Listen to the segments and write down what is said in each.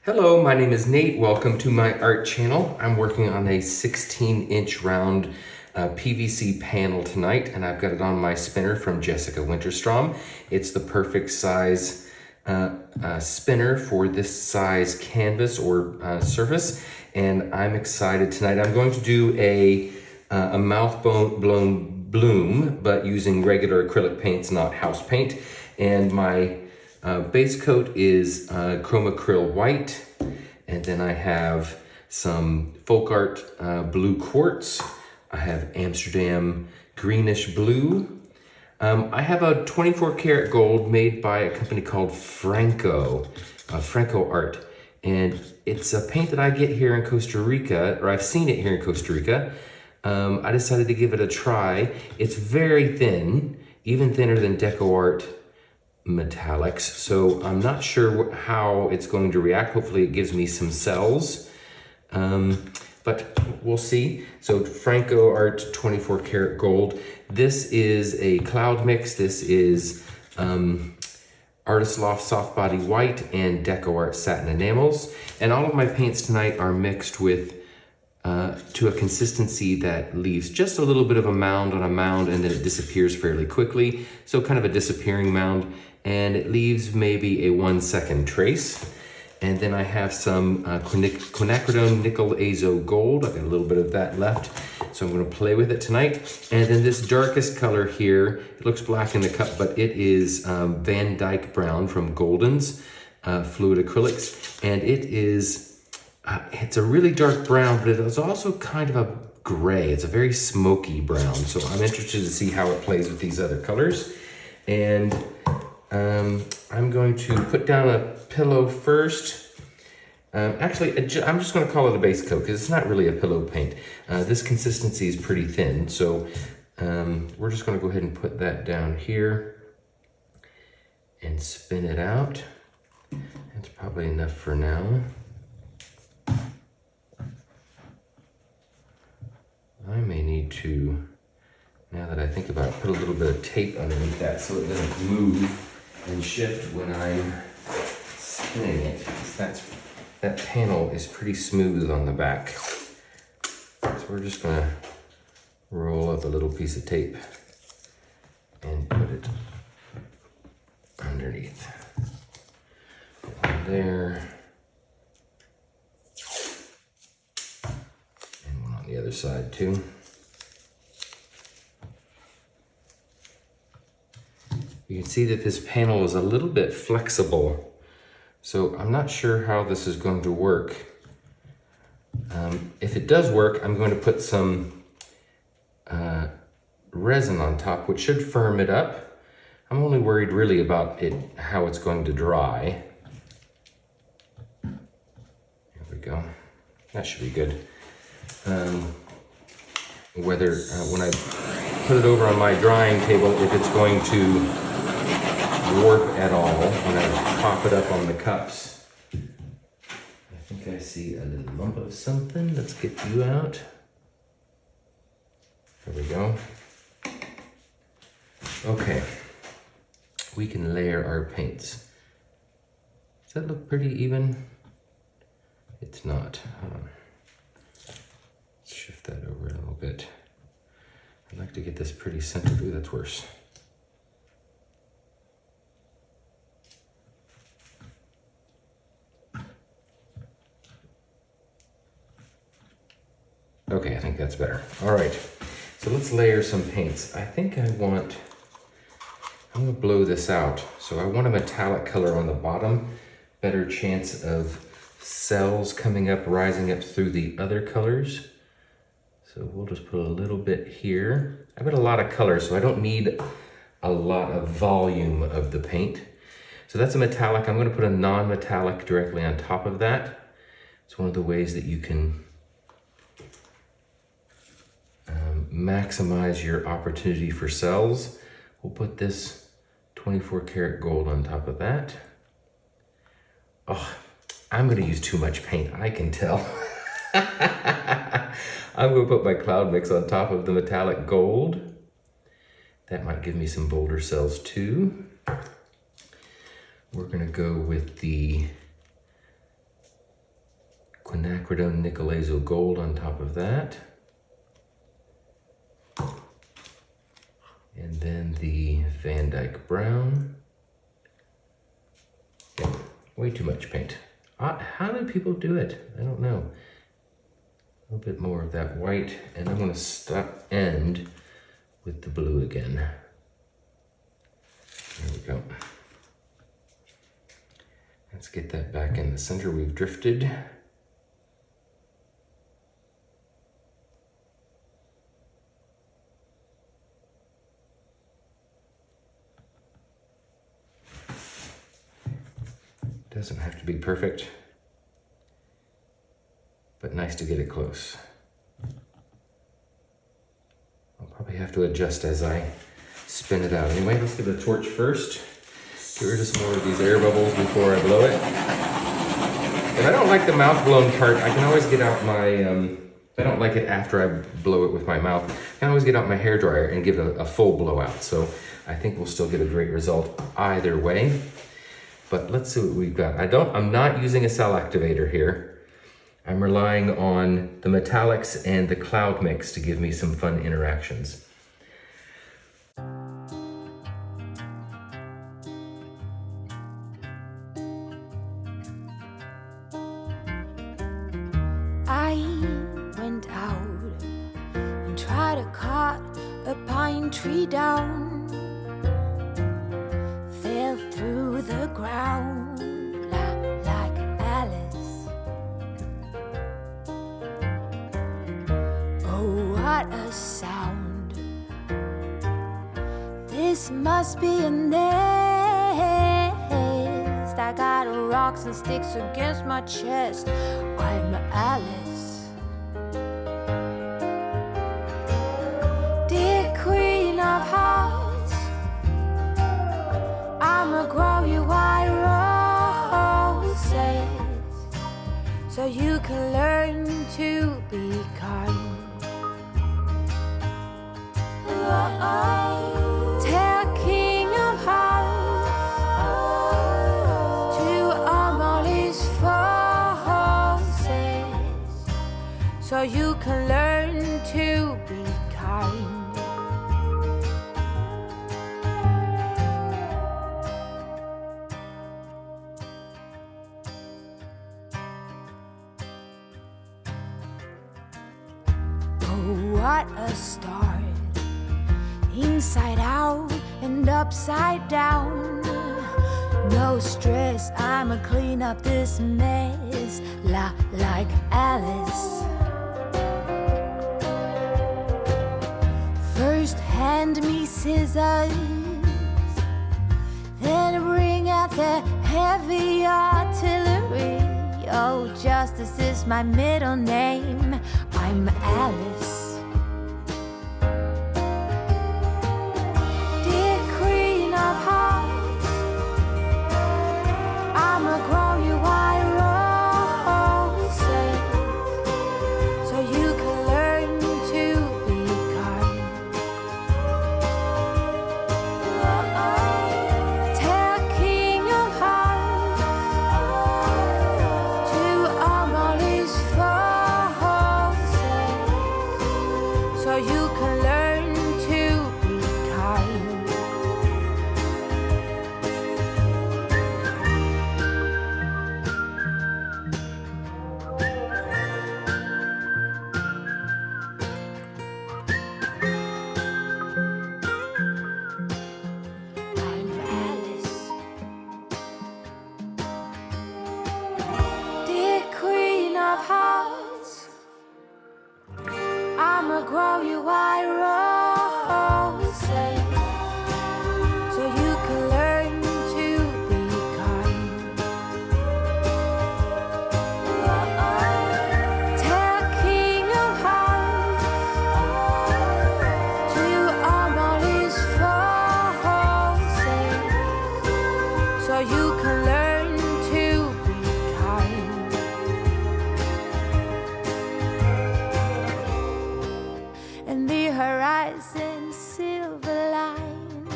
Hello, my name is Nate. Welcome to my art channel. I'm working on a 16-inch round PVC panel tonight, and I've got it on my spinner from Jessica Winterstrom. It's the perfect size spinner for this size canvas or surface, and I'm excited tonight. I'm going to do a mouth-blown bloom, but using regular acrylic paints, not house paint. And my base coat is chrome acryl white, and then I have some folk art blue quartz. I have Amsterdam greenish blue. I have a 24 karat gold made by a company called Franco Art, and it's a paint that I get here in Costa Rica, or I've seen it here in Costa Rica. I decided to give it a try. It's very thin, even thinner than DecoArt metallics, so I'm not sure how it's going to react. Hopefully it gives me some cells, but we'll see. So Franco Art 24 karat gold. This is a cloud mix. This is Artist Loft soft body white and DecoArt satin enamels, and all of my paints tonight are mixed with to a consistency that leaves just a little bit of a mound on a mound, and then it disappears fairly quickly. So kind of a disappearing mound, and it leaves maybe a 1 second trace. And then I have some quinacridone nickel azo gold. I've got a little bit of that left, so I'm gonna play with it tonight. And then this darkest color here, it looks black in the cup, but it is Van Dyke Brown from Golden's Fluid Acrylics. And it is, it's a really dark brown, but it is also kind of a gray. It's a very smoky brown. So I'm interested to see how it plays with these other colors. And I'm going to put down a pillow first. Actually, I'm just going to call it a base coat because it's not really a pillow paint. This consistency is pretty thin, so we're just going to go ahead and put that down here and spin it out. That's probably enough for now. I may need to, now that I think about it, put a little bit of tape underneath that so it doesn't move and shift when I'm spinning it. That panel is pretty smooth on the back. So we're just gonna roll up a little piece of tape and put it underneath. One there. And one on the other side too. You can see that this panel is a little bit flexible, so I'm not sure how this is going to work. If it does work, I'm going to put some resin on top, which should firm it up. I'm only worried really about how it's going to dry. There we go. That should be good. Whether when I put it over on my drying table, if it's going to warp at all when I pop it up on the cups. I think I see a little lump of something. Let's get you out. There we go. Okay, we can layer our paints. Does that look pretty even? It's not. Let's shift that over a little bit. I'd like to get this pretty centered. Ooh, that's worse. Okay, I think that's better. All right, so let's layer some paints. I think I'm gonna blow this out. So I want a metallic color on the bottom, better chance of cells coming up, rising up through the other colors. So we'll just put a little bit here. I've got a lot of color, so I don't need a lot of volume of the paint. So that's a metallic. I'm gonna put a non-metallic directly on top of that. It's one of the ways that you can maximize your opportunity for cells. We'll put this 24 karat gold on top of that. Oh, I'm gonna use too much paint, I can tell. I'm gonna put my cloud mix on top of the metallic gold. That might give me some bolder cells too. We're gonna go with the quinacridone nickel azo gold on top of that. And then the Van Dyke brown. Yeah, way too much paint. How do people do it? I don't know. A little bit more of that white, and I'm gonna end with the blue again. There we go. Let's get that back in the center. We've drifted. Doesn't have to be perfect, but nice to get it close. I'll probably have to adjust as I spin it out. Anyway, let's get a torch first. Get rid of some more of these air bubbles before I blow it. If I don't like the mouth blown part, I can always get out my, if I don't like it after I blow it with my mouth, I can always get out my hairdryer and give a full blowout. So I think we'll still get a great result either way. But let's see what we've got. I'm not using a cell activator here. I'm relying on the metallics and the cloud mix to give me some fun interactions. I went out and tried to cut a pine tree down. Fell through the ground like Alice. Oh, what a sound. This must be a nest. I got rocks and sticks against my chest. I'm Alice. Dear Queen of Hearts, I'ma grow you white roses so you can learn to be kind. Tell King of Hearts to arm all his forces so you can learn to be kind. What a start. Inside out and upside down. No stress, I'ma clean up this mess like Alice. First hand me scissors, then bring out the heavy artillery. Oh, justice is my middle name. I'm Alice. Dear Queen of Hearts, I'ma grow you white roses so you can learn to be kind. Tell King of Hearts to arm all his forces so you can learn to be kind. I'm Alice. Dear Queen of Hearts, I'ma grow you white roses so you can learn to be kind. Tell King of Hearts to arm all his forces so you can learn to be kind. And the horizon silver line.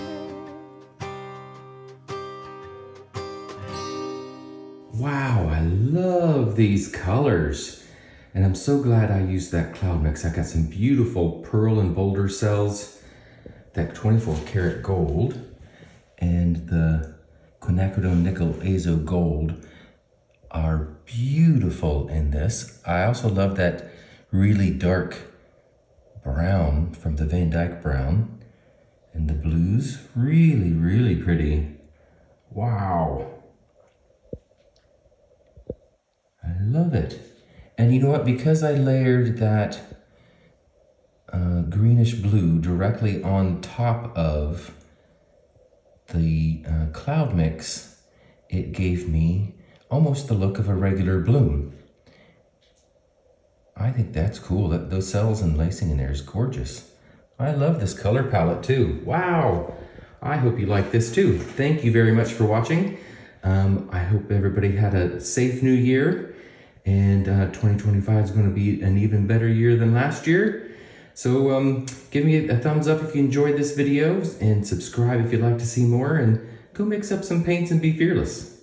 Wow, I love these colors. And I'm so glad I used that cloud mix. I got some beautiful pearl and boulder cells, that 24 karat gold, and the quinacridone nickel azo gold are beautiful in this. I also love that really dark brown from the Van Dyke brown, and the blues, really, really pretty. Wow. I love it. And you know what? Because I layered that greenish blue directly on top of the cloud mix, it gave me almost the look of a regular bloom. I think that's cool. Those cells and lacing in there is gorgeous. I love this color palette too. Wow. I hope you like this too. Thank you very much for watching. I hope everybody had a safe new year, and 2025 is going to be an even better year than last year. So give me a thumbs up if you enjoyed this video, and subscribe if you'd like to see more, and go mix up some paints and be fearless.